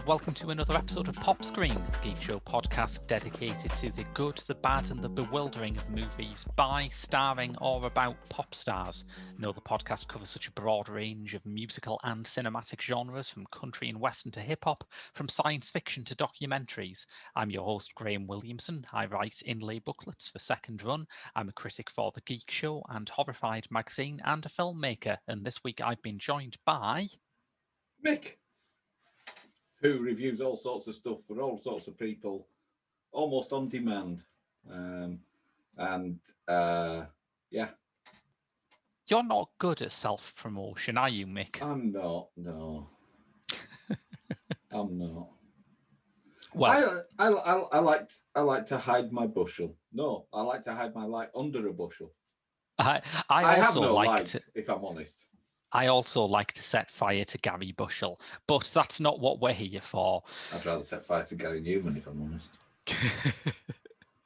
Welcome to another episode of Pop Screen, the Geek Show podcast dedicated to the good, the bad and the bewildering of movies by, starring or about pop stars. No, the podcast covers such a broad range of musical and cinematic genres, from country and western to hip-hop, from science fiction to documentaries. I'm your host, Graham Williamson. I write inlay booklets for Second Run. I'm a critic for The Geek Show and Horrified magazine and a filmmaker. And this week I've been joined by... Mick, who reviews all sorts of stuff for all sorts of people, almost on demand. Yeah. You're not good at self-promotion, are you, Mick? I'm not, no. I'm not. Well, I like to hide my bushel. No, I like to hide my light under a bushel. I have also no like light, to, if I'm honest. I also like to set fire to Gary Bushell, but that's not what we're here for. I'd rather set fire to Gary Newman, if I'm honest.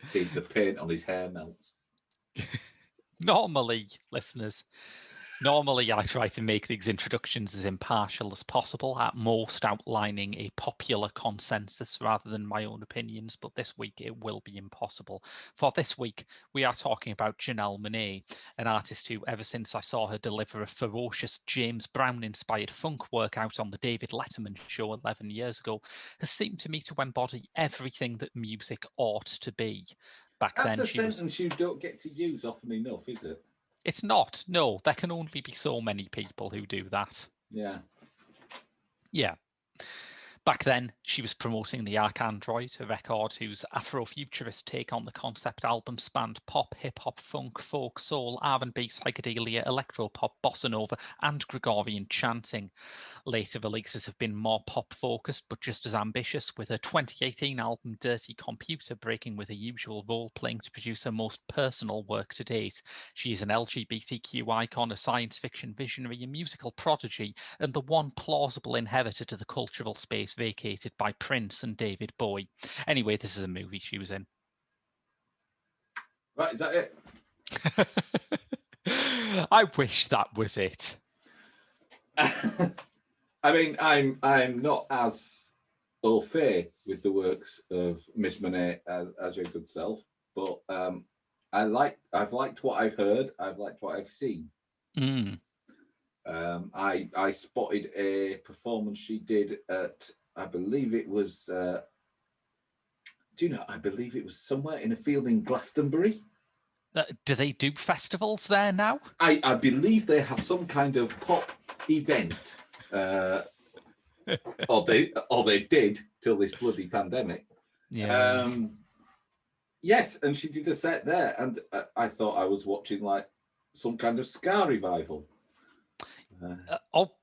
See if the paint on his hair melts. Normally, listeners, I try to make these introductions as impartial as possible, at most outlining a popular consensus rather than my own opinions, but this week it will be impossible. For this week, we are talking about Janelle Monae, an artist who, ever since I saw her deliver a ferocious James Brown-inspired funk workout on the David Letterman show 11 years ago, has seemed to me to embody everything that music ought to be. That's a sentence you don't get to use often enough, is it? It's not. No, there can only be so many people who do that. Yeah. Yeah. Back then, she was promoting the Arcandroid, a record whose Afrofuturist take on the concept album spanned pop, hip-hop, funk, folk, soul, R&B, psychedelia, electropop, bossa nova, and Gregorian chanting. Later releases have been more pop-focused, but just as ambitious, with her 2018 album Dirty Computer breaking with her usual role-playing to produce her most personal work to date. She is an LGBTQ icon, a science fiction visionary, a musical prodigy, and the one plausible inheritor to the cultural space vacated by Prince and David Bowie. Anyway, this is a movie she was in. Right, is that it? I wish that was it. I mean, I'm not as au fait with the works of Miss Monae as your good self, but I've liked what I've heard. I've liked what I've seen. Mm. I spotted a performance she did at, I believe it was, I believe it was somewhere in a field in Glastonbury. Do they do festivals there now? I believe they have some kind of pop event, or they did till this bloody pandemic. Yeah. Yes, and she did a set there, and I thought I was watching like some kind of ska revival.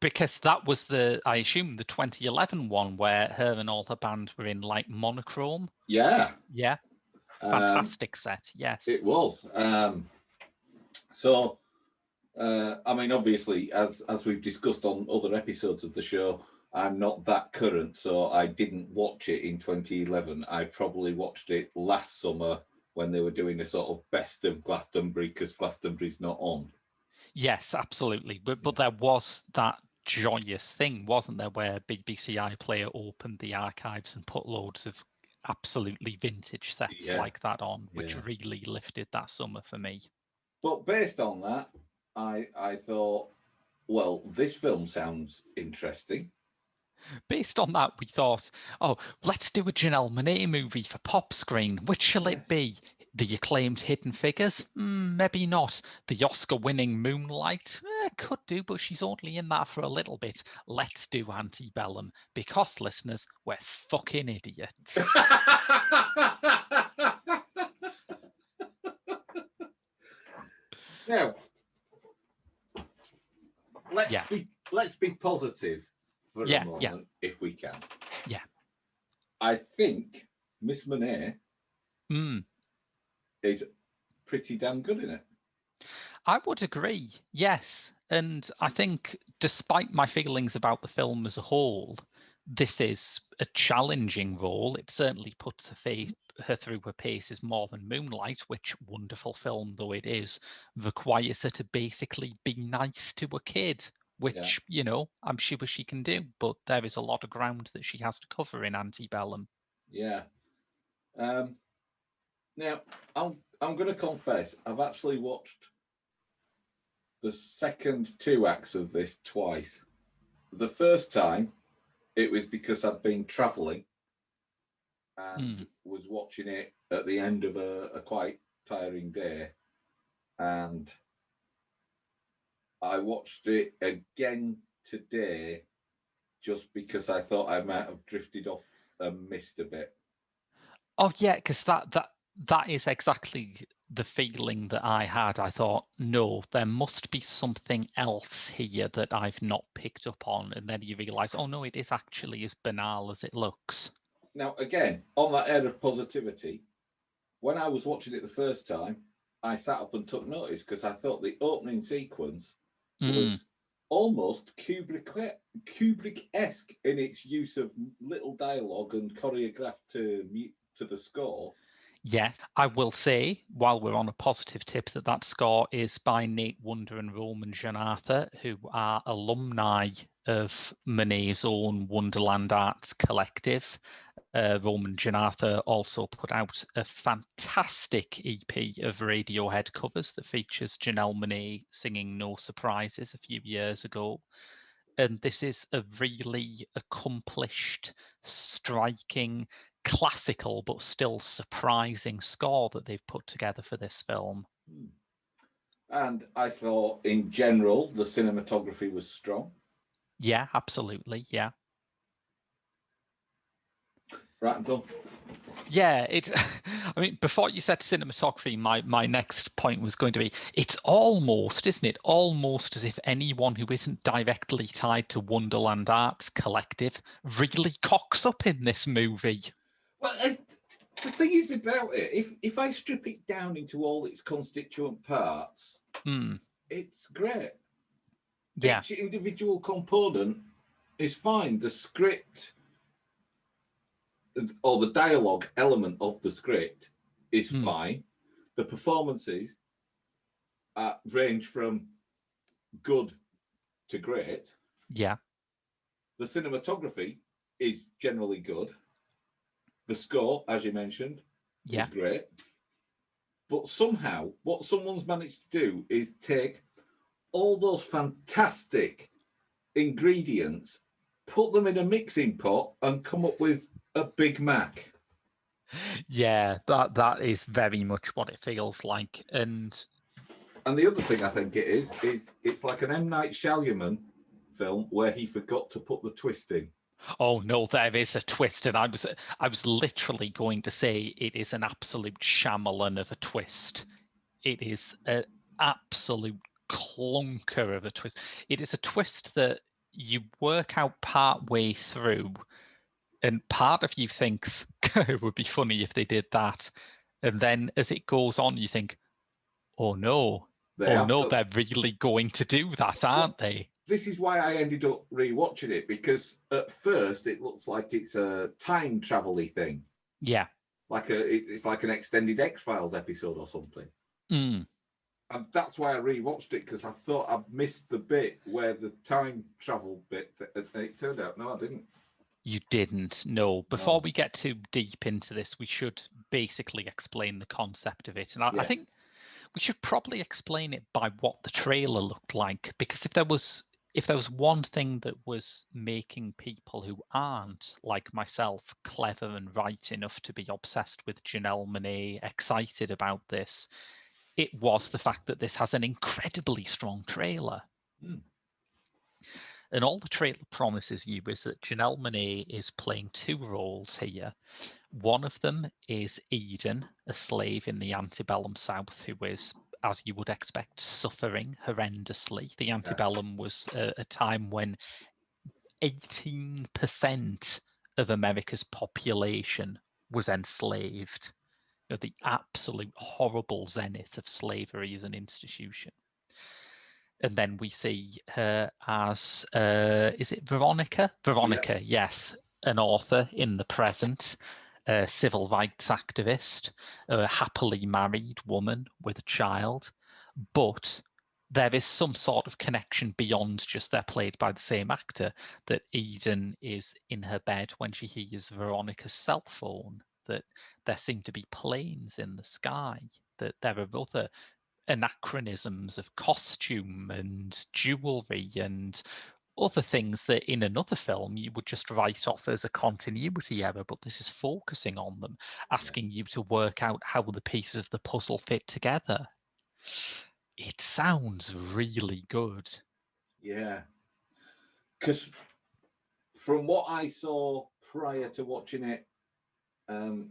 Because that was I assume the 2011 one where her and all her band were in like monochrome. Yeah. Fantastic set. Yes, it was. So, I mean, obviously, as we've discussed on other episodes of the show, I'm not that current, so I didn't watch it in 2011. I probably watched it last summer when they were doing a sort of best of Glastonbury, because Glastonbury's not on. Yes, absolutely. But there was that joyous thing, wasn't there, where BBC iPlayer opened the archives and put loads of absolutely vintage sets like that on, which really lifted that summer for me. But based on that, I thought, well, this film sounds interesting. Based on that, we thought, let's do a Janelle Monae movie for Pop Screen. Which shall it be? The acclaimed Hidden Figures? Maybe not. The Oscar-winning Moonlight? Could do, but she's only in that for a little bit. Let's do Antebellum, because, listeners, we're fucking idiots. Now, let's be positive for a moment, if we can. Yeah. I think Miss Monae is pretty damn good in it. I would agree, yes. And I think, despite my feelings about the film as a whole, this is a challenging role. It certainly puts her through her paces more than Moonlight, which, wonderful film though it is, requires her to basically be nice to a kid, which, I'm sure she can do. But there is a lot of ground that she has to cover in Antebellum. Yeah. Now, I'm going to confess, I've actually watched the second 2 acts of this twice. The first time, it was because I'd been travelling and was watching it at the end of a quite tiring day. And I watched it again today just because I thought I might have drifted off and missed a bit. Oh, yeah, because that is exactly the feeling that I had. I thought, no, there must be something else here that I've not picked up on. And then you realise, oh, no, it is actually as banal as it looks. Now, again, on that air of positivity, when I was watching it the first time, I sat up and took notice because I thought the opening sequence was almost Kubrick-esque in its use of little dialogue and choreographed to the score. Yeah, I will say, while we're on a positive tip, that score is by Nate Wonder and Roman Janatha, who are alumni of Monae's own Wonderland Arts Collective. Roman Janatha also put out a fantastic EP of Radiohead covers that features Janelle Monae singing No Surprises a few years ago. And this is a really accomplished, striking, classical but still surprising score that they've put together for this film. And I thought, in general, the cinematography was strong. Yeah, absolutely. Yeah. Right, I'm done. Yeah, it's. I mean, before you said cinematography, my next point was going to be, it's almost, isn't it? Almost as if anyone who isn't directly tied to Wonderland Arts Collective really cocks up in this movie. Well, the thing is about it, if I strip it down into all its constituent parts, it's great. Yeah. Each individual component is fine. The script or the dialogue element of the script is fine. The performances range from good to great. Yeah. The cinematography is generally good. The score, as you mentioned, is great. But somehow, what someone's managed to do is take all those fantastic ingredients, put them in a mixing pot, and come up with a Big Mac. Yeah, that is very much what it feels like. And the other thing I think it is it's like an M. Night Shyamalan film where he forgot to put the twist in. Oh no, there is a twist, and I was literally going to say it is an absolute Shyamalan of a twist. It is an absolute clunker of a twist. It is a twist that you work out part way through, and part of you thinks it would be funny if they did that, and then as it goes on, you think, oh no, they're really going to do that, aren't they? This is why I ended up rewatching it, because at first it looks like it's a time travel-y thing. Yeah. It's like an extended X-Files episode or something. And that's why I rewatched it, because I thought I'd missed the bit where the time travel bit, it turned out, no, I didn't. You didn't, no. Before we get too deep into this, we should basically explain the concept of it. And I think we should probably explain it by what the trailer looked like, because if there was one thing that was making people who aren't, like myself, clever and right enough to be obsessed with Janelle Monae excited about this, it was the fact that this has an incredibly strong trailer. And all the trailer promises you is that Janelle Monae is playing 2 roles here. One of them is Eden, a slave in the antebellum South who is as you would expect, suffering horrendously. The Antebellum was a time when 18% of America's population was enslaved. You know, the absolute horrible zenith of slavery as an institution. And then we see her as, is it Veronica? Veronica, yes, an author in the present, a civil rights activist, a happily married woman with a child. But there is some sort of connection beyond just they're played by the same actor, that Eden is in her bed when she hears Veronica's cell phone, that there seem to be planes in the sky, that there are other anachronisms of costume and jewelry and other things that in another film you would just write off as a continuity error, but this is focusing on them, asking you to work out how the pieces of the puzzle fit together. It sounds really good. Yeah. Because from what I saw prior to watching it and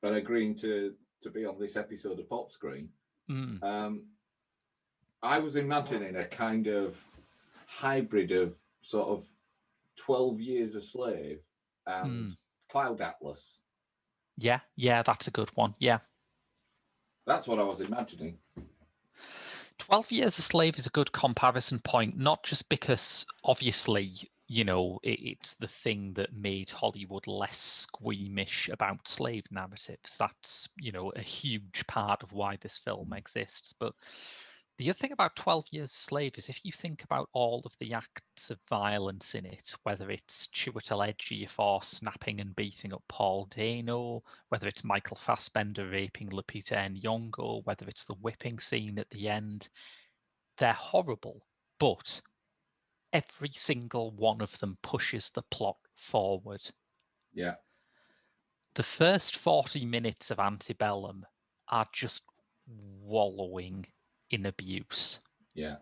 agreeing to be on this episode of Pop Screen, I was imagining a kind of hybrid of sort of 12 Years a Slave and Cloud Atlas. Yeah, that's a good one. Yeah. That's what I was imagining. 12 Years a Slave is a good comparison point, not just because, obviously, you know, it's the thing that made Hollywood less squeamish about slave narratives. That's, you know, a huge part of why this film exists. But the other thing about 12 Years a Slave is if you think about all of the acts of violence in it, whether it's Chiwetel Ejiofor snapping and beating up Paul Dano, whether it's Michael Fassbender raping Lupita Nyong'o, whether it's the whipping scene at the end, they're horrible, but every single one of them pushes the plot forward. Yeah. The first 40 minutes of Antebellum are just wallowing in abuse. Yeah.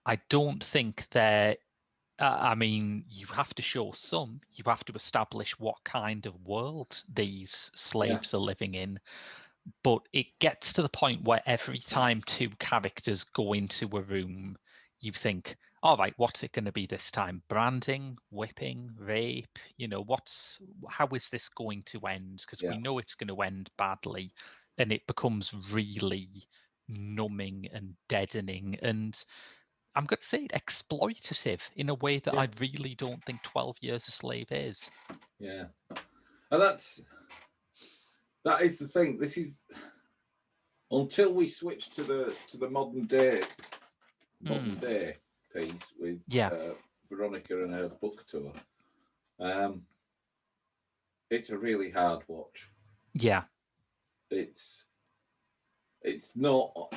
I don't think they're, I mean, you have to show some, you have to establish what kind of world these slaves are living in. But it gets to the point where every time two characters go into a room, you think, all right, what's it going to be this time? Branding, whipping, rape? You know, how is this going to end? Because we know it's going to end badly, and it becomes really numbing and deadening. And I'm going to say exploitative in a way that I really don't think 12 Years a Slave is. Yeah. And that is the thing. This is until we switch to the modern day piece with Veronica and her book tour. It's a really hard watch. Yeah. It's not,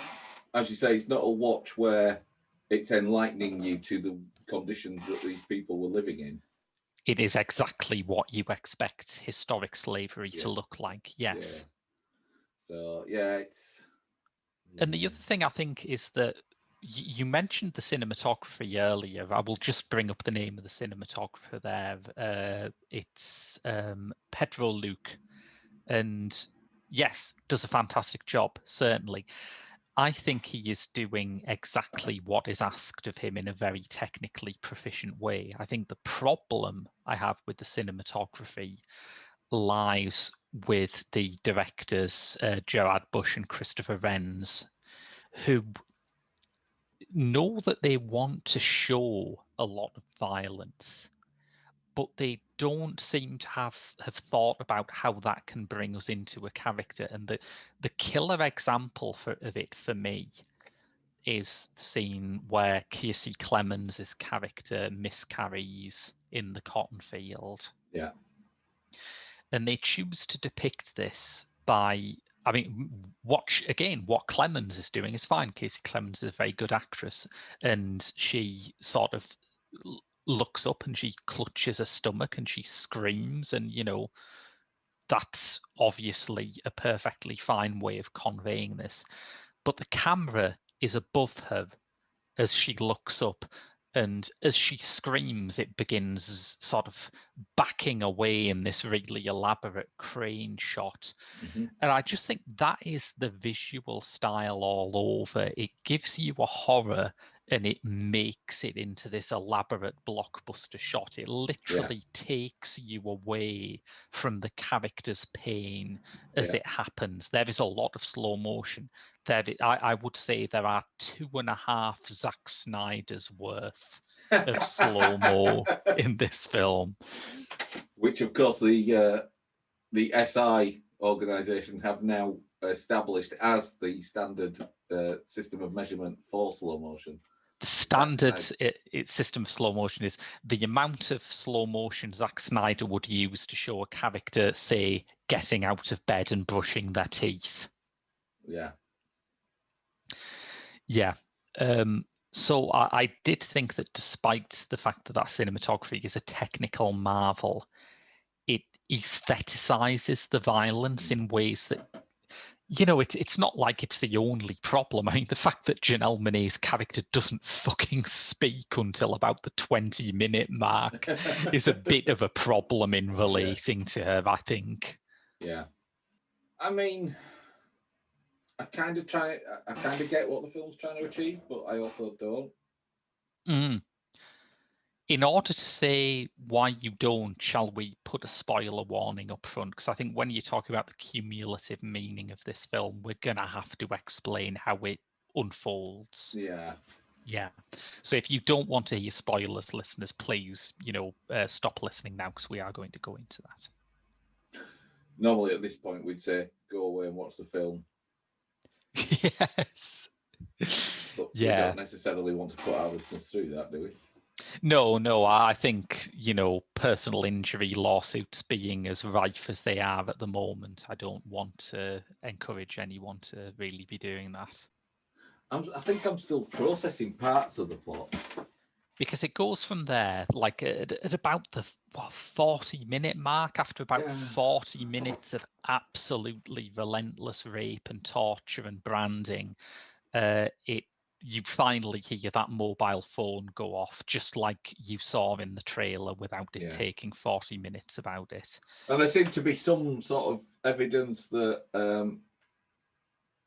as you say, it's not a watch where it's enlightening you to the conditions that these people were living in. It is exactly what you expect historic slavery to look like. Yes. Yeah. So it's. And the other thing I think is that you mentioned the cinematography earlier. I will just bring up the name of the cinematographer there. It's Pedro Luke, and yes, does a fantastic job, certainly. I think he is doing exactly what is asked of him in a very technically proficient way. I think the problem I have with the cinematography lies with the directors, Gerard Bush and Christopher Renz, who know that they want to show a lot of violence, but they don't seem to have thought about how that can bring us into a character. And the killer example of it for me is the scene where Kiersey Clemens' character miscarries in the cotton field. Yeah. And they choose to depict this by, I mean, what Clemens is doing is fine. Kiersey Clemens is a very good actress, and she sort of looks up and she clutches her stomach and she screams, and, you know, that's obviously a perfectly fine way of conveying this. But the camera is above her as she looks up, And as she screams, it begins sort of backing away in this really elaborate crane shot. Mm-hmm. And I just think that is the visual style all over. It gives you a horror and it makes it into this elaborate blockbuster shot. It literally takes you away from the character's pain as it happens. There is a lot of slow motion. I would say there are 2.5 Zack Snyder's worth of slow-mo in this film. Which, of course, the SI organisation have now established as the standard system of measurement for slow motion. The standard system of slow motion is the amount of slow motion Zack Snyder would use to show a character, say, getting out of bed and brushing their teeth. Yeah. Yeah. So I did think that despite the fact that cinematography is a technical marvel, it aestheticizes the violence in ways that, it's not like it's the only problem. I mean, the fact that Janelle Monae's character doesn't fucking speak until about the 20-minute mark is a bit of a problem in relating to her, I think. Yeah. I mean, I kind of get what the film's trying to achieve, but I also don't. In order to say why you don't, shall we put a spoiler warning up front? Because I think when you talk about the cumulative meaning of this film, we're going to have to explain how it unfolds. Yeah. So if you don't want to hear spoilers, listeners, please, stop listening now, because we are going to go into that. Normally at this point, we'd say, go away and watch the film. Yes. But we don't necessarily want to put our listeners through that, do we? No, I think, personal injury lawsuits being as rife as they are at the moment, I don't want to encourage anyone to really be doing that. I think I'm still processing parts of the plot. Because it goes from there, like at about the 40-minute mark, after about 40 minutes of absolutely relentless rape and torture and branding, you finally hear that mobile phone go off, just like you saw in the trailer, without it taking 40 minutes about it. And there seemed to be some sort of evidence that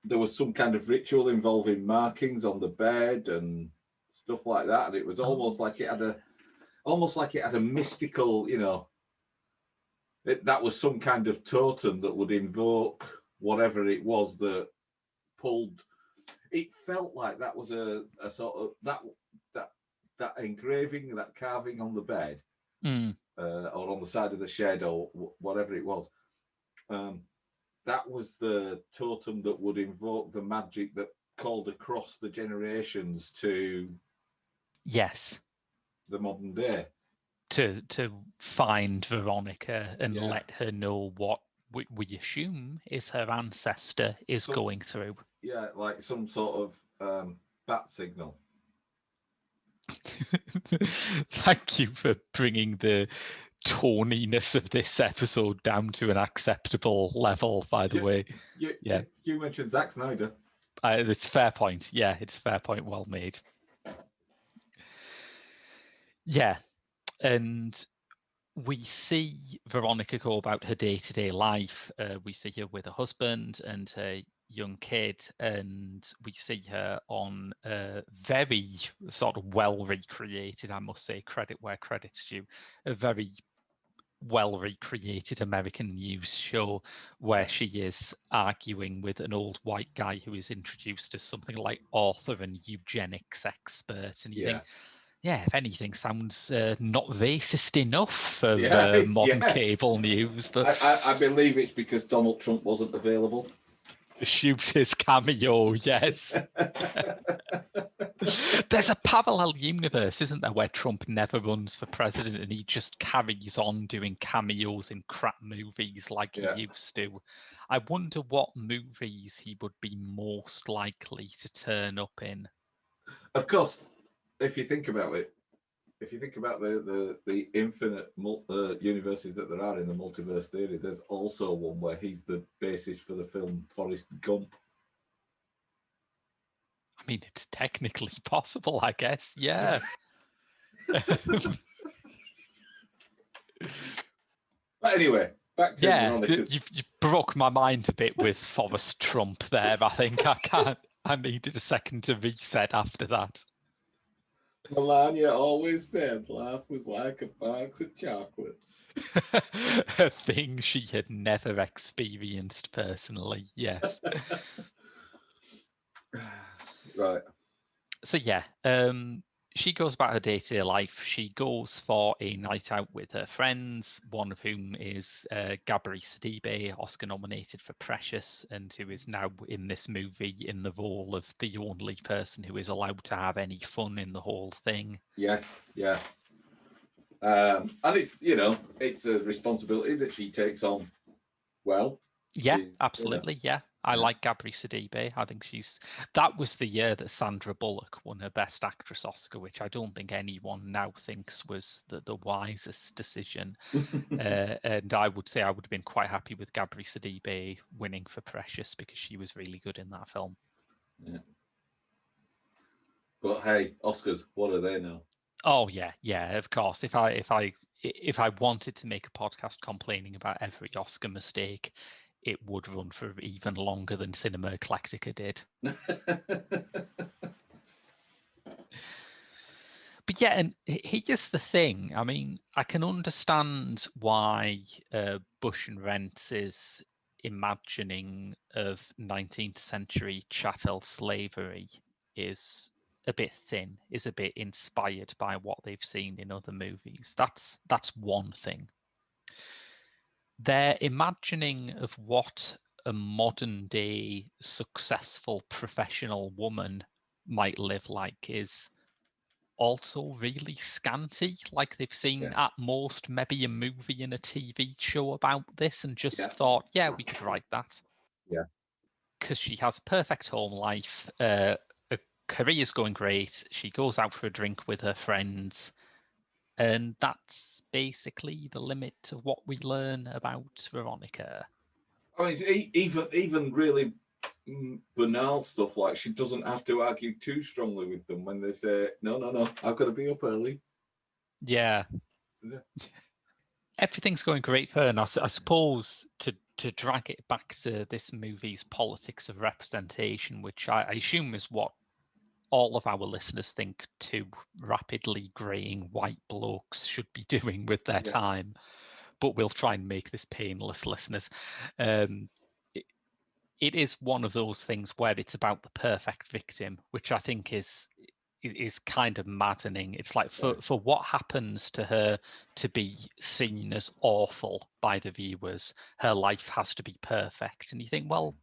there was some kind of ritual involving markings on the bed and stuff like that, and it was almost like it had a mystical, that was some kind of totem that would invoke whatever it was that pulled. It felt like that was a sort of that engraving, that carving on the bed, or on the side of the shed, or whatever it was. That was the totem that would invoke the magic that called across the generations to the modern day, to find Veronica and let her know what we assume is her ancestor is going through. Yeah, like some sort of bat signal. Thank you for bringing the toniness of this episode down to an acceptable level, by the way. You mentioned Zack Snyder. It's a fair point. Yeah, it's a fair point. Well made. Yeah. And we see Veronica go about her day-to-day life. We see her with her husband and her young kid, and we see her on a very sort of well recreated, I must say, credit where credit's due, a very well recreated American news show where she is arguing with an old white guy who is introduced as something like author and eugenics expert, and you think, if anything, sounds not racist enough for modern cable news. But I believe it's because Donald Trump wasn't available. Shoots his cameo, yes. There's a parallel universe, isn't there, where Trump never runs for president and he just carries on doing cameos in crap movies like he used to. I wonder what movies he would be most likely to turn up in. Of course, if you think about it, if you think about the infinite universes that there are in the multiverse theory, there's also one where he's the basis for the film Forrest Gump. I mean, it's technically possible, I guess. Yeah. But anyway, back to Yeah, Veronica's. you broke my mind a bit with Forrest Trump there. I think I needed a second to reset after that. Melania always said life was like a box of chocolates. A thing she had never experienced personally. Yes. Right. So yeah, she goes about her day-to-day life. She goes for a night out with her friends, one of whom is Gabri Sidibe, Oscar nominated for Precious, and who is now in this movie in the role of the only person who is allowed to have any fun in the whole thing. Yes, yeah. And it's, it's a responsibility that she takes on well. Yeah, absolutely. Yeah. I like Gabri Sidibe. I think that was the year that Sandra Bullock won her Best Actress Oscar, which I don't think anyone now thinks was the wisest decision. And I would say I would have been quite happy with Gabri Sidibe winning for Precious because she was really good in that film. Yeah. But hey, Oscars, what are they now? Oh yeah, of course. If I wanted to make a podcast complaining about every Oscar mistake, it would run for even longer than Cinema Eclectica did. But yeah, and here's the thing. I mean, I can understand why Bush and Rentz's imagining of 19th century chattel slavery is a bit thin, is a bit inspired by what they've seen in other movies. That's one thing. Their imagining of what a modern day successful professional woman might live like is also really scanty. Like they've seen at most maybe a movie and a TV show about this and just thought, yeah, we could write that. Yeah. Because she has a perfect home life, her career's going great, she goes out for a drink with her friends, and that's basically the limit of what we learn about Veronica. I mean, even really banal stuff like she doesn't have to argue too strongly with them when they say, no, I've got to be up early. Yeah. Everything's going great for her, and I suppose to drag it back to this movie's politics of representation, which I assume is what all of our listeners think two rapidly greying white blokes should be doing with their time, but we'll try and make this painless, listeners. It is one of those things where it's about the perfect victim, which I think is kind of maddening. It's like for what happens to her to be seen as awful by the viewers, her life has to be perfect. And you think, well,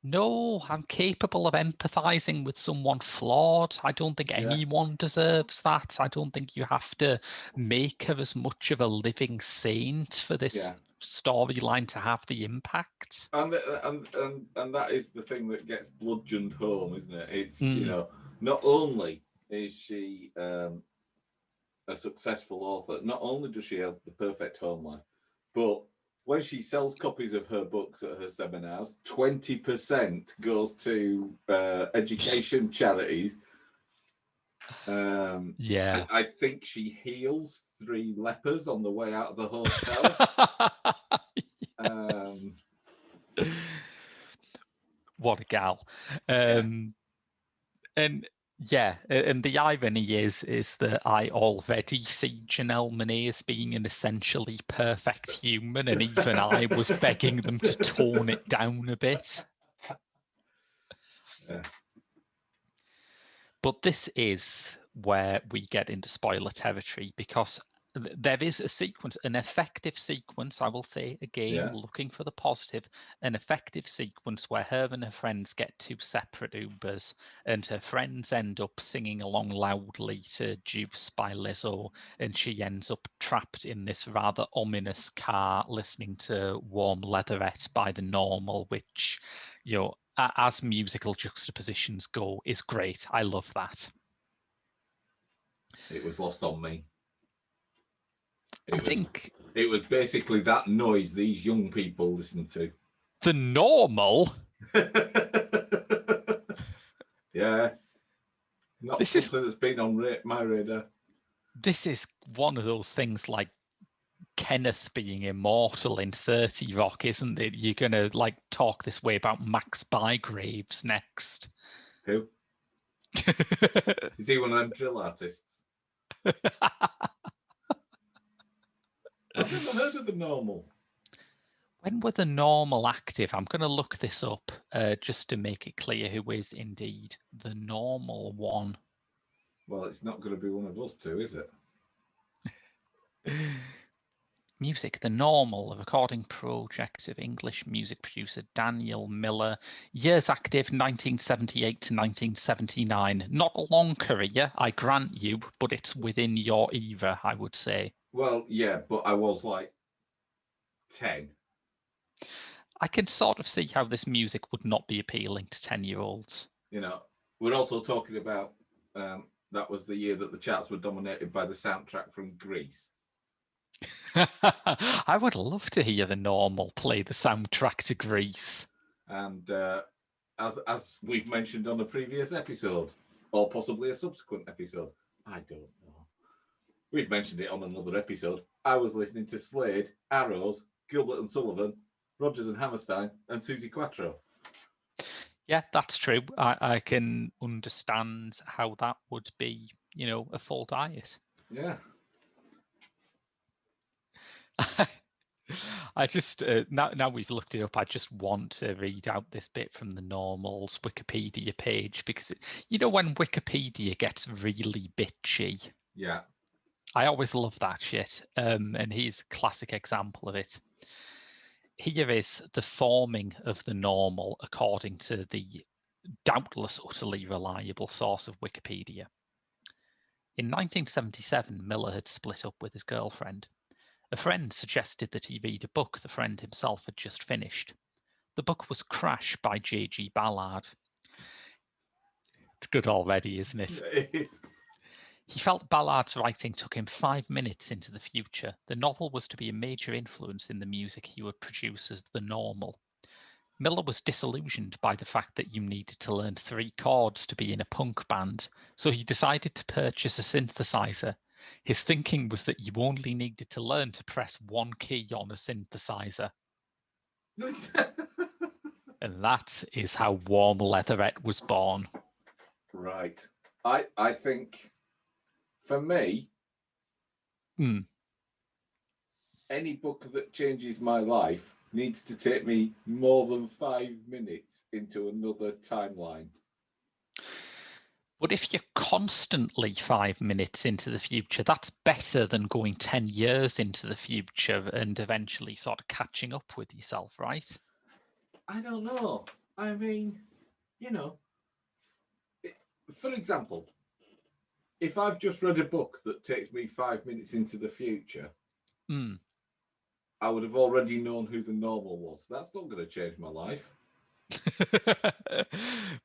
no, I'm capable of empathizing with someone flawed. I don't think anyone deserves that. I don't think you have to make her as much of a living saint for this storyline to have the impact. And that is the thing that gets bludgeoned home, isn't it? It's not only is she a successful author, not only does she have the perfect home life, but when she sells copies of her books at her seminars, 20% goes to education charities. I think she heals 3 lepers on the way out of the hotel. What a gal. And the irony is that I already see Janelle Monae as being an essentially perfect human, and even I was begging them to tone it down a bit. But this is where we get into spoiler territory, because there is a sequence, an effective sequence, I will say again, looking for the positive, an effective sequence where her and her friends get 2 separate Ubers, and her friends end up singing along loudly to Juice by Lizzo, and she ends up trapped in this rather ominous car listening to Warm Leatherette by The Normal, which, as musical juxtapositions go, is great. I love that. It was lost on me. It was basically that noise these young people listen to. The Normal? Yeah. Not something that's been on my radar. This is one of those things like Kenneth being immortal in 30 Rock, isn't it? You're going to like talk this way about Max Bygraves next. Who? Is he one of them drill artists? I've never heard of the Normal. When were the Normal active? I'm going to look this up just to make it clear who is indeed the Normal one. Well, it's not going to be one of us two, is it? Music, the Normal, a recording project of English music producer Daniel Miller. Years active, 1978 to 1979. Not a long career, I grant you, but it's within your era, I would say. Well, yeah, but I was like 10. I can sort of see how this music would not be appealing to 10-year-olds. You know, we're also talking about that was the year that the charts were dominated by the soundtrack from Grease. I would love to hear the Normal play the soundtrack to Grease. And as we've mentioned on a previous episode, or possibly a subsequent episode, I don't know. We've mentioned it on another episode. I was listening to Slade, Arrows, Gilbert and Sullivan, Rodgers and Hammerstein, and Suzi Quatro. Yeah, that's true. I can understand how that would be, you know, a full diet. Yeah. I just now we've looked it up, I just want to read out this bit from the Normal's Wikipedia page because you know when Wikipedia gets really bitchy. Yeah. I always love that shit. And he's a classic example of it. Here is the forming of the Normal according to the doubtless utterly reliable source of Wikipedia. In 1977, Miller had split up with his girlfriend. A friend suggested that he read a book the friend himself had just finished. The book was Crash by J.G. Ballard. It's good already, isn't it? It is. He felt Ballard's writing took him 5 minutes into the future. The novel was to be a major influence in the music he would produce as the Normal. Miller was disillusioned by the fact that you needed to learn 3 chords to be in a punk band, so he decided to purchase a synthesizer. His thinking was that you only needed to learn to press 1 key on a synthesizer. And that is how Warm Leatherette was born. Right. I think, for me, any book that changes my life needs to take me more than 5 minutes into another timeline. But if you're constantly 5 minutes into the future, that's better than going 10 years into the future and eventually sort of catching up with yourself, right? I don't know. I mean, you know, for example, if I've just read a book that takes me 5 minutes into the future, I would have already known who the Normal was. That's not going to change my life.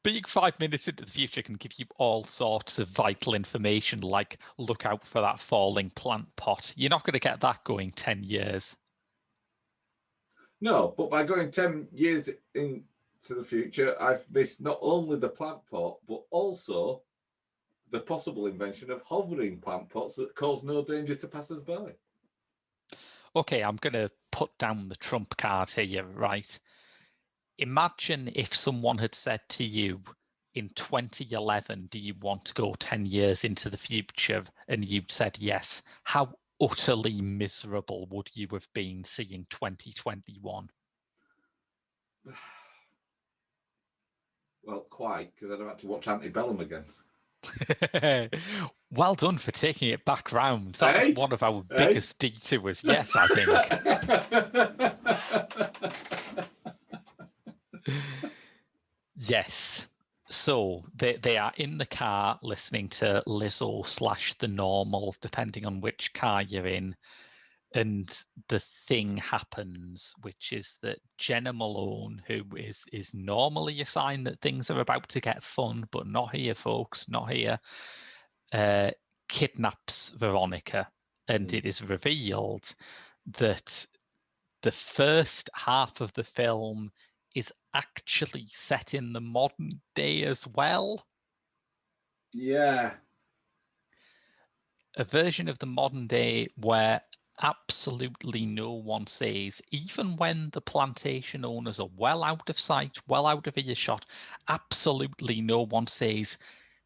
Being 5 minutes into the future can give you all sorts of vital information, like look out for that falling plant pot. You're not going to get that going 10 years. No, but by going 10 years into the future, I've missed not only the plant pot, but also the possible invention of hovering plant pots that cause no danger to passers-by. Okay, I'm going to put down the trump card here, right? Imagine if someone had said to you in 2011, do you want to go 10 years into the future? And you'd said yes. How utterly miserable would you have been seeing 2021? Well, quite, because I'd have had to watch Antebellum again. Well done for taking it back round. That was one of our biggest detours. Yes, I think. Yes. So they are in the car listening to Lizzo / The Normal, depending on which car you're in. And the thing happens, which is that Jenna Malone, who is normally a sign that things are about to get fun, but not here, folks, not here, kidnaps Veronica. And it is revealed that the first half of the film is actually set in the modern day as well. Yeah. a version of the modern day where absolutely no one says, even when the plantation owners are well out of sight, well out of earshot, absolutely no one says,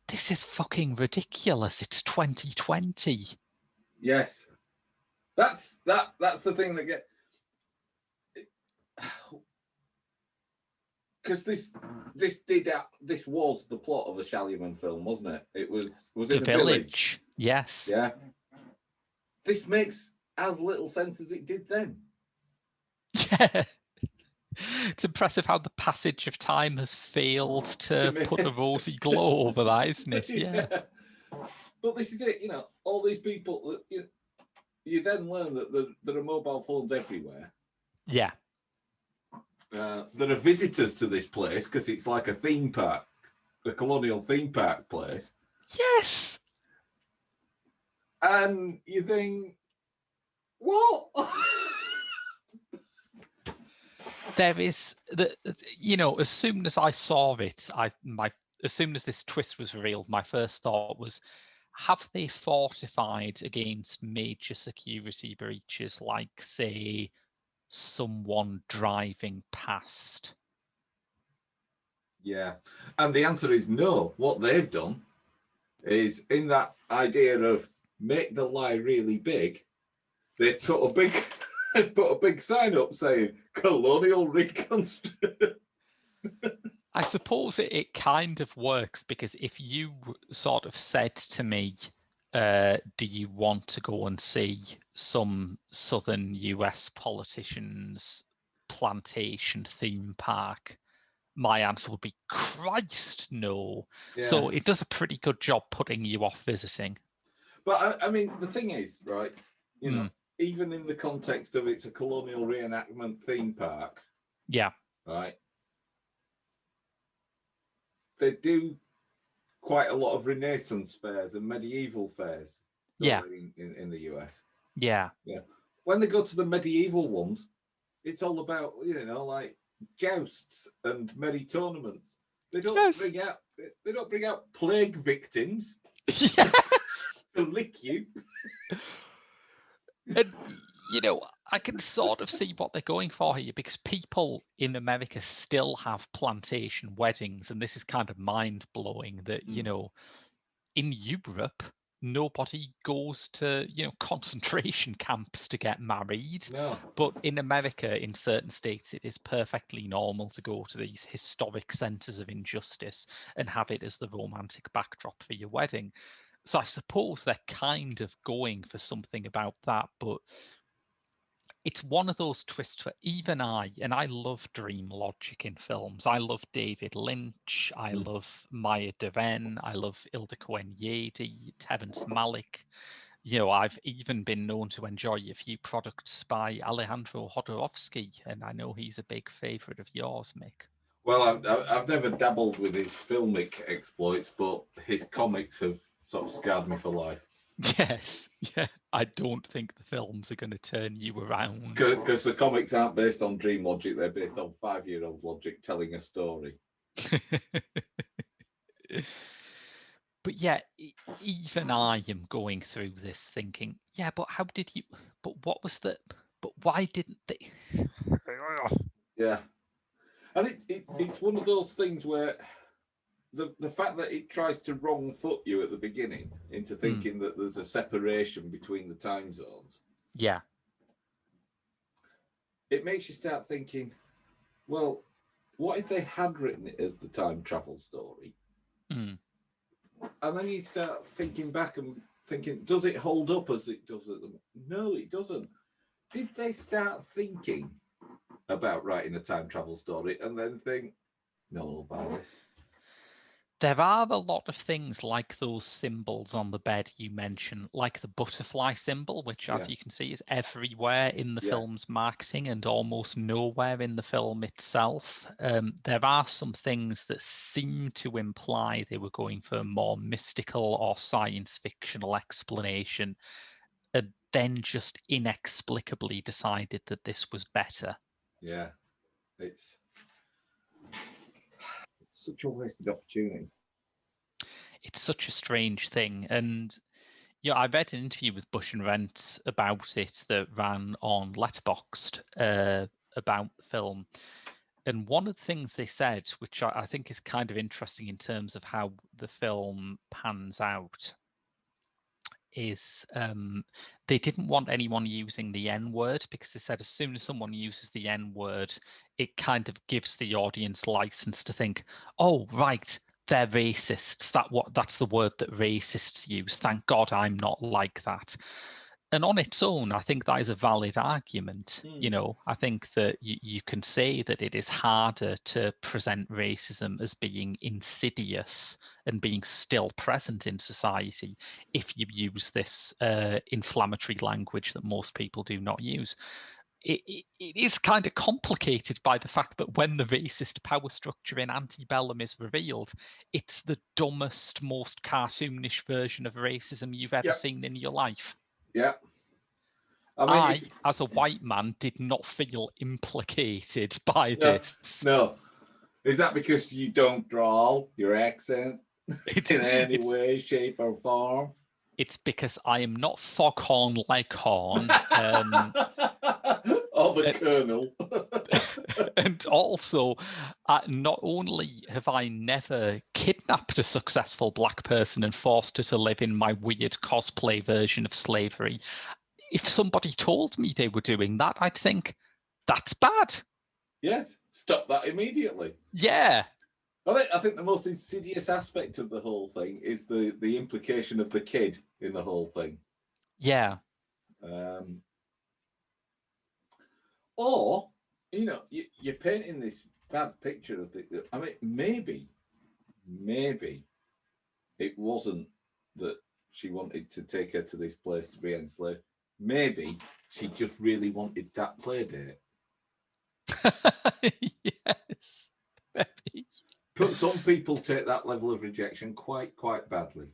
this is fucking ridiculous. It's 2020. Yes. That's the thing that get, because this was the plot of a Shalyman film, wasn't it? It was it the village? Yes. Yeah. This makes as little sense as it did then. Yeah. It's impressive how the passage of time has failed to put a rosy glow over that, isn't it? Yeah. But this is it, all these people that you then learn that there are mobile phones everywhere. Yeah. There are visitors to this place because it's like a theme park, a colonial theme park place. Yes. And you think, what? There is as soon as I saw it, as soon as this twist was revealed, my first thought was, have they fortified against major security breaches, like, say, someone driving past? Yeah. And the answer is no. What they've done is, in that idea of make the lie really big, they've put a big sign up saying colonial reconstruction. I suppose it kind of works, because if you sort of said to me, do you want to go and see some southern US politician's plantation theme park? My answer would be, Christ, no. Yeah. So it does a pretty good job putting you off visiting. But I mean, the thing is, right, even in the context of it's a colonial reenactment theme park. Yeah. Right. They do quite a lot of Renaissance fairs and medieval fairs. Yeah. In the US. Yeah. Yeah. When they go to the medieval ones, it's all about, like jousts and merry tournaments. They don't bring out plague victims to lick you. And I can sort of see what they're going for here, because people in America still have plantation weddings, and this is kind of mind-blowing that in Europe nobody goes to concentration camps to get married. No. But in America, in certain states, it is perfectly normal to go to these historic centers of injustice and have it as the romantic backdrop for your wedding. So I suppose they're kind of going for something about that, but it's one of those twists where even I love dream logic in films. I love David Lynch. I love Maya Deren. I love Ildiko Enyedi, Terrence Malick. I've even been known to enjoy a few products by Alejandro Jodorowsky, and I know he's a big favourite of yours, Mick. Well, I've never dabbled with his filmic exploits, but his comics have sort of scarred me for life. Yes, yeah. I don't think the films are going to turn you around. Because the comics aren't based on dream logic, they're based on 5-year-old logic telling a story. But yeah, even I am going through this thinking, yeah, but why didn't they? Yeah. And it's one of those things where the fact that it tries to wrong foot you at the beginning into thinking that there's a separation between the time zones. Yeah. It makes you start thinking, well, what if they had written it as the time travel story? And then you start thinking back and thinking, does it hold up as it does at the moment? No, it doesn't. Did they start thinking about writing a time travel story and then think, no one will buy this? There are a lot of things like those symbols on the bed you mentioned, like the butterfly symbol, which, as you can see, is everywhere in the film's marketing and almost nowhere in the film itself. There are some things that seem to imply they were going for a more mystical or science fictional explanation, and then just inexplicably decided that this was better. Yeah, it's such a wasted opportunity. It's such a strange thing. And Yeah, I read an interview with Bush and Rent about it that ran on Letterboxd about the film. And one of the things they said, which I think is kind of interesting in terms of how the film pans out, is they didn't want anyone using the N word, because they said as soon as someone uses the N word, it kind of gives the audience license to think, oh, right, they're racists. That's the word that racists use. Thank God I'm not like that. And on its own, I think that is a valid argument. I think that you can say that it is harder to present racism as being insidious and being still present in society if you use this inflammatory language that most people do not use. It is kind of complicated by the fact that when the racist power structure in Antebellum is revealed, it's the dumbest, most cartoonish version of racism you've ever seen in your life. Yeah. I mean, as a white man, did not feel implicated by this. No. Is that because you don't draw your accent in any way, shape, or form? It's because I am not Foghorn Leghorn. Or the Colonel. And also, not only have I never kidnapped a successful black person and forced her to live in my weird cosplay version of slavery, if somebody told me they were doing that, I'd think, that's bad. Yes, stop that immediately. Yeah. I think the most insidious aspect of the whole thing is the implication of the kid in the whole thing. Yeah. Or, you're painting this bad picture of the. I mean, maybe it wasn't that she wanted to take her to this place to be enslaved. Maybe she just really wanted that play date. Yes, maybe. But some people take that level of rejection quite badly.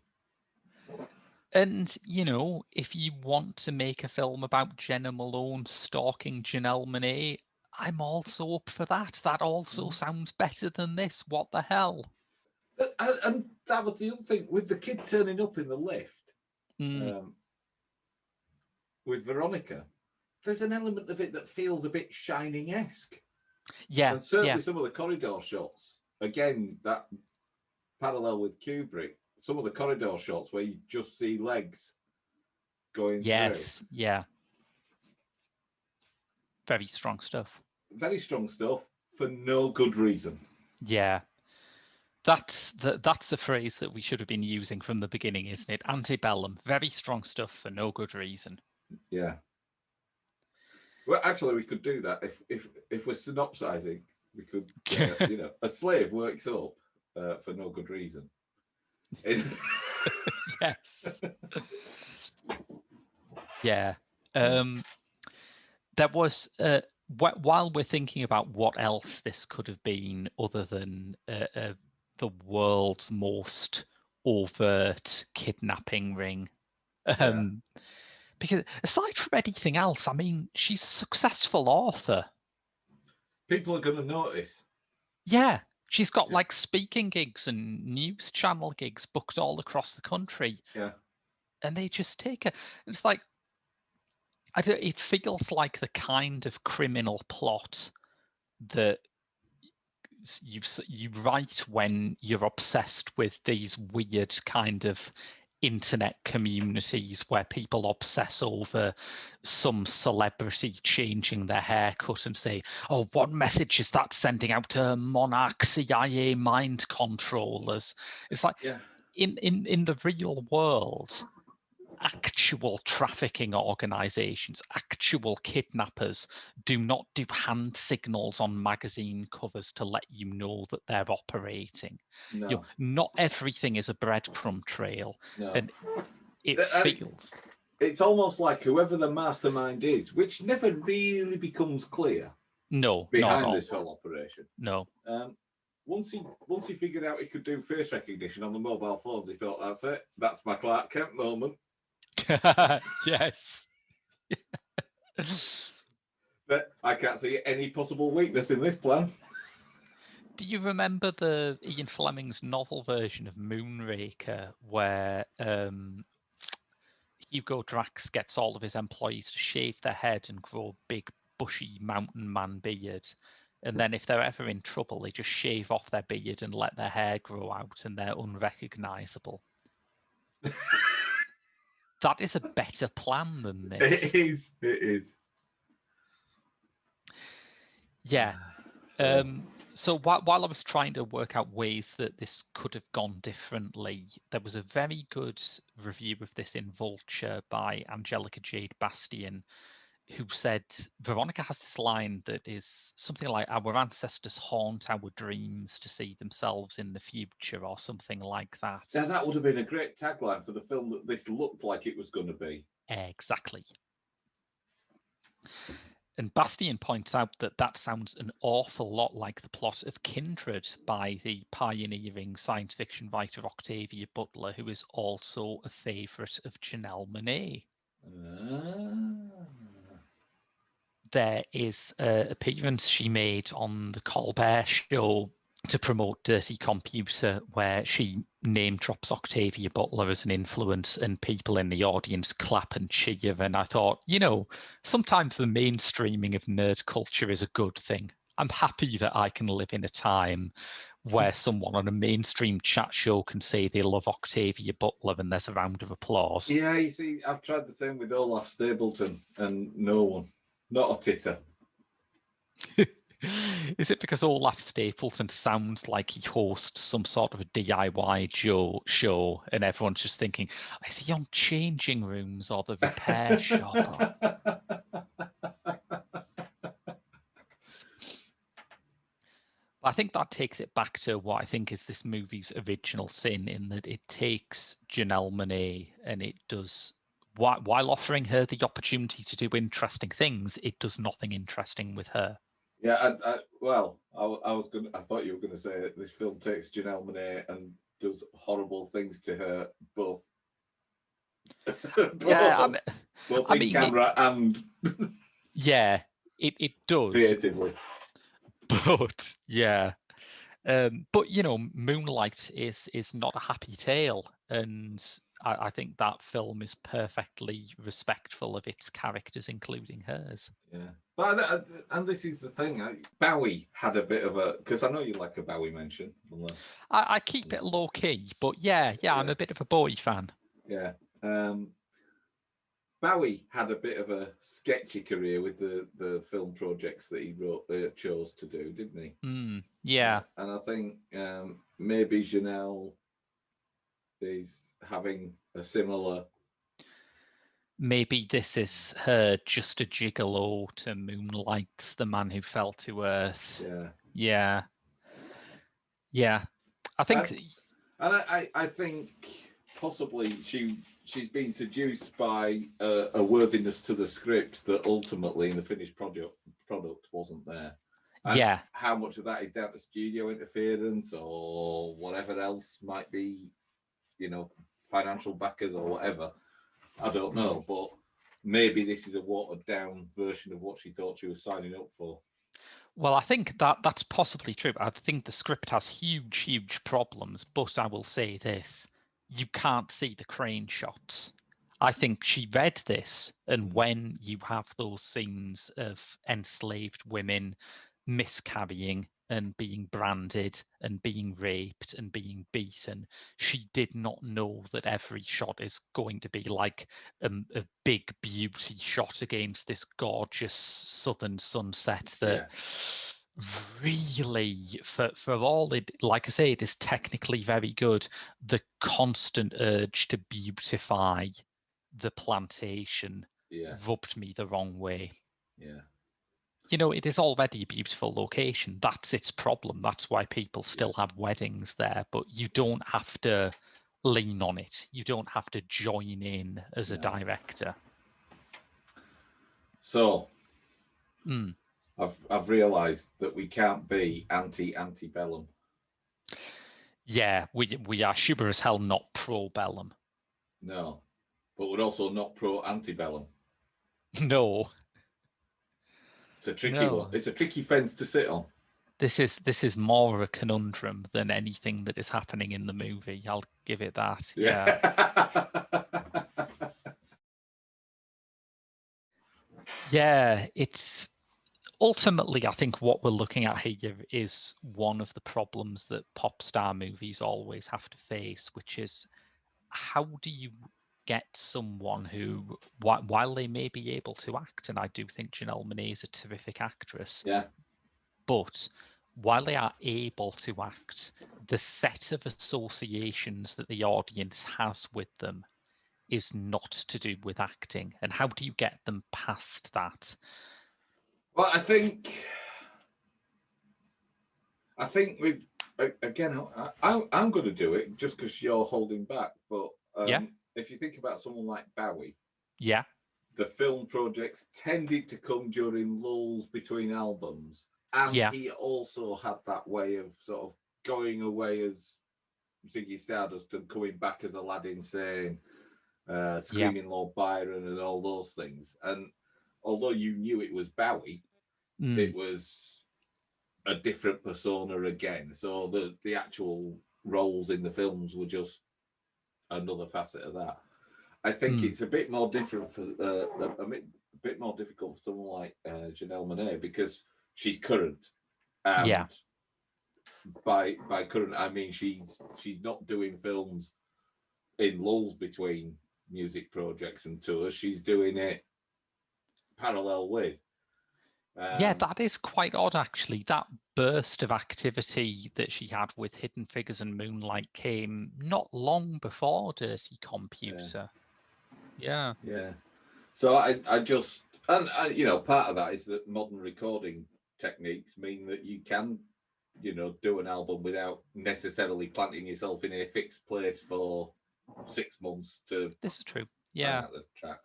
And, if you want to make a film about Jenna Malone stalking Janelle Monae, I'm also up for that. That also sounds better than this. What the hell? And that was the other thing, with the kid turning up in the lift with Veronica, there's an element of it that feels a bit Shining-esque. Yeah. And certainly some of the corridor shots, again, that parallel with Kubrick, some of the corridor shots where you just see legs going through. Yeah. Very strong stuff. Very strong stuff for no good reason. Yeah. That's the phrase that we should have been using from the beginning, isn't it? Antebellum. Very strong stuff for no good reason. Yeah. Well, actually, we could do that if we're synopsizing. We could, a slave works up for no good reason. Yes. Yeah. There was while we're thinking about what else this could have been other than the world's most overt kidnapping ring. Because aside from anything else, I mean, she's a successful author. People are going to notice. Yeah. She's got like speaking gigs and news channel gigs booked all across the country. Yeah. And they just take her. It's like, it feels like the kind of criminal plot that you write when you're obsessed with these weird kind of internet communities where people obsess over some celebrity changing their haircut and say, oh, what message is that sending out to monarch CIA mind controllers? It's like, in the real world, actual trafficking organizations, actual kidnappers do not do hand signals on magazine covers to let you know that they're operating. No. Not everything is a breadcrumb trail. No. And it feels... It's almost like whoever the mastermind is, which never really becomes clear. No, behind this whole operation. No. Once he figured out he could do face recognition on the mobile phones, he thought, that's it. That's my Clark Kent moment. Yes. But I can't see any possible weakness in this plan. Do you remember the Ian Fleming's novel version of Moonraker where Hugo Drax gets all of his employees to shave their head and grow a big, bushy mountain man beard. And then if they're ever in trouble, they just shave off their beard and let their hair grow out and they're unrecognizable. That is a better plan than this. It is. It is. Yeah. So while I was trying to work out ways that this could have gone differently, there was a very good review of this in Vulture by Angelica Jade Bastian, who said Veronica has this line that is something like, "Our ancestors haunt our dreams to see themselves in the future," or something like that. Now, that would have been a great tagline for the film that this looked like it was going to be. Exactly. And Bastian points out that that sounds an awful lot like the plot of Kindred by the pioneering science fiction writer Octavia Butler, who is also a favourite of Janelle Monae. There is an appearance she made on the Colbert Show to promote Dirty Computer, where she name drops Octavia Butler as an influence and people in the audience clap and cheer. And I thought, sometimes the mainstreaming of nerd culture is a good thing. I'm happy that I can live in a time where someone on a mainstream chat show can say they love Octavia Butler and there's a round of applause. Yeah, you see, I've tried the same with Olaf Stapleton and no one, not a titter. Is it because Olaf Stapleton sounds like he hosts some sort of a DIY show and everyone's just thinking, is he on changing rooms or the repair shop? I think that takes it back to what I think is this movie's original sin, in that it takes Janelle Monae and it does, while offering her the opportunity to do interesting things, it does nothing interesting with her. Yeah, I thought you were going to say that this film takes Janelle Monae and does horrible things to her, both in camera and yeah, it does creatively. But yeah, but Moonlight is not a happy tale, and I think that film is perfectly respectful of its characters, including hers. Yeah, but and this is the thing. Bowie had a bit of a, because I know you like a Bowie mention. I keep it low key, but yeah, I'm a bit of a Bowie fan. Yeah. Bowie had a bit of a sketchy career with the film projects that he chose to do, didn't he? Yeah. And I think maybe Janelle is having a similar. Maybe this is her just a gigolo to Moonlight, the man who fell to earth. Yeah. I think, and I think possibly she's been seduced by a worthiness to the script that ultimately in the finished product wasn't there. And how much of that is down to studio interference or whatever else might be, financial backers or whatever, I don't know. But maybe this is a watered down version of what she thought she was signing up for. Well, I think that's possibly true. I think the script has huge problems, but I will say this: you can't see the crane shots. I think she read this, and when you have those scenes of enslaved women miscarrying and being branded and being raped and being beaten, she did not know that every shot is going to be like a big beauty shot against this gorgeous southern sunset that really, for all it, like I say, it is technically very good, the constant urge to beautify the plantation rubbed me the wrong way. It is already a beautiful location. That's its problem. That's why people still have weddings there. But you don't have to lean on it. You don't have to join in as a director. So, I've realised that we can't be Antebellum. Yeah, we are sure as hell not pro-bellum. No, but we're also not pro-Antebellum. No. It's a tricky one. It's a tricky fence to sit on. This is more of a conundrum than anything that is happening in the movie. I'll give it that. Yeah. Yeah, it's ultimately, I think what we're looking at here is one of the problems that pop star movies always have to face, which is how do you get someone who, while they may be able to act, and I do think Janelle Monae is a terrific actress, Yeah. but while they are able to act, the set of associations that the audience has with them is not to do with acting. And how do you get them past that? Well, I think with again, I'm going to do it just because you're holding back. But Yeah. if you think about someone like Bowie, Yeah. the film projects tended to come during lulls between albums, and Yeah. he also had that way of sort of going away as Ziggy Stardust and coming back as Aladdin Sane, Screaming Lord Byron, and all those things. And although you knew it was Bowie, it was a different persona again. So the actual roles in the films were just another facet of that. I think it's a bit more different for a bit more difficult for someone like Janelle Monae because she's current, and by current I mean she's not doing films in lulls between music projects and tours. She's doing it parallel with. Yeah, that is quite odd, actually. That burst of activity that she had with Hidden Figures and Moonlight came not long before Dirty Computer. Yeah. So I just, and part of that is that modern recording techniques mean that you can, do an album without necessarily planting yourself in a fixed place for 6 months to. This is true. Bang Yeah. out the tracks.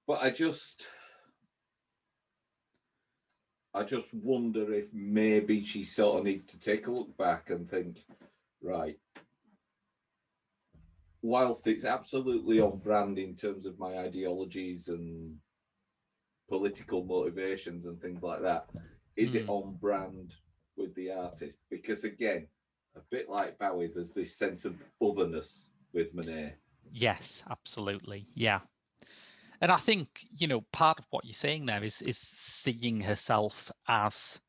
But I just wonder if maybe she sort of needs to take a look back and think, right, whilst it's absolutely on brand in terms of my ideologies and political motivations and things like that, is it on brand with the artist? Because again, a bit like Bowie, there's this sense of otherness with Monae. Yes, absolutely. Yeah. And I think, part of what you're saying there is seeing herself as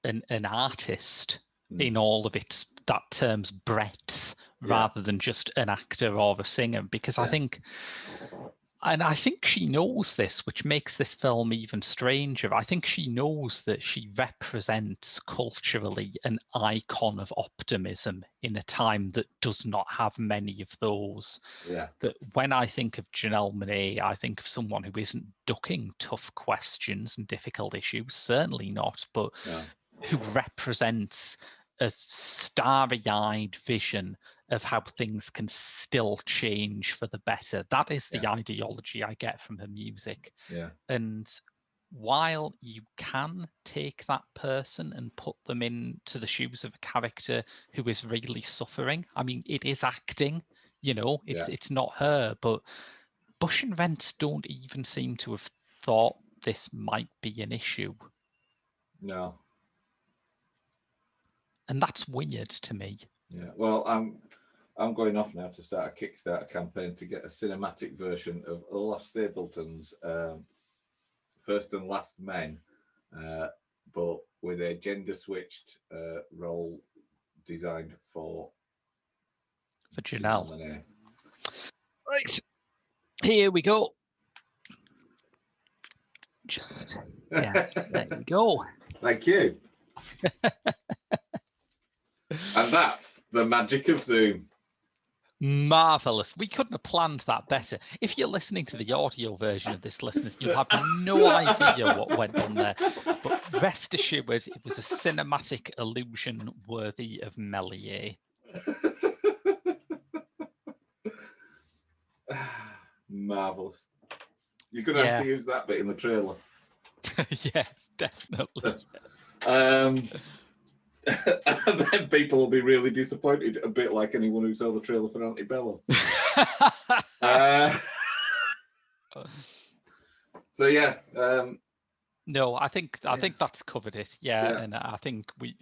an artist in all of its that term's breadth rather than just an actor or a singer, because I think she knows this, which makes this film even stranger. I think she knows that she represents culturally an icon of optimism in a time that does not have many of those. That when I think of Janelle Monae, I think of someone who isn't ducking tough questions and difficult issues, certainly not, but who represents a starry-eyed vision of how things can still change for the better. That is the ideology I get from her music. And while you can take that person and put them into the shoes of a character who is really suffering, I mean, it is acting, it's not her, but Bush and Rents don't even seem to have thought this might be an issue. No. And that's weird to me. Yeah. Well, I'm going off now to start a Kickstarter campaign to get a cinematic version of Olaf Stapleton's First and Last Men, but with a gender switched role designed for Janelle. Monae. Right. Here we go. Just, there you go. Thank you. And that's the magic of Zoom. Marvelous. We couldn't have planned that better. If you're listening to the audio version of this, listeners, you'll have no idea what went on there. But rest assured, it was a cinematic illusion worthy of Méliès. Marvelous. You're going to have to use that bit in the trailer. Yes, definitely. And then people will be really disappointed, a bit like anyone who saw the trailer for Antebellum. So yeah. No, I think that's covered it. Yeah, and I think we,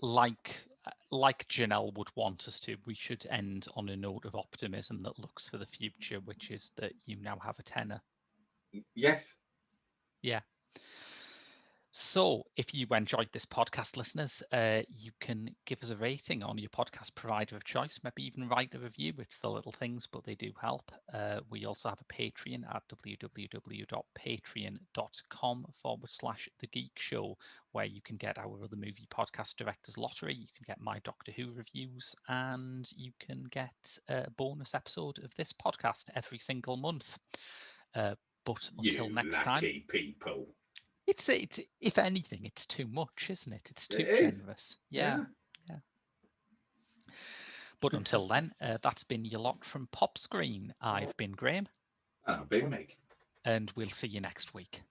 like Janelle would want us to, we should end on a note of optimism that looks for the future, which is that you now have a tenor. Yes. Yeah. So if you enjoyed this podcast, listeners, you can give us a rating on your podcast provider of choice, maybe even write a review. It's the little things, but they do help. We also have a Patreon at www.patreon.com/The Geek Show, where you can get our other movie podcast Director's Lottery, you can get my Doctor Who reviews, and you can get a bonus episode of this podcast every single month. But until next time, lucky people. It's if anything, it's too much, isn't it? It's too generous. Yeah. But until then, that's been your lot from Pop Screen. I've been Graham. And I've been Mick. And we'll see you next week.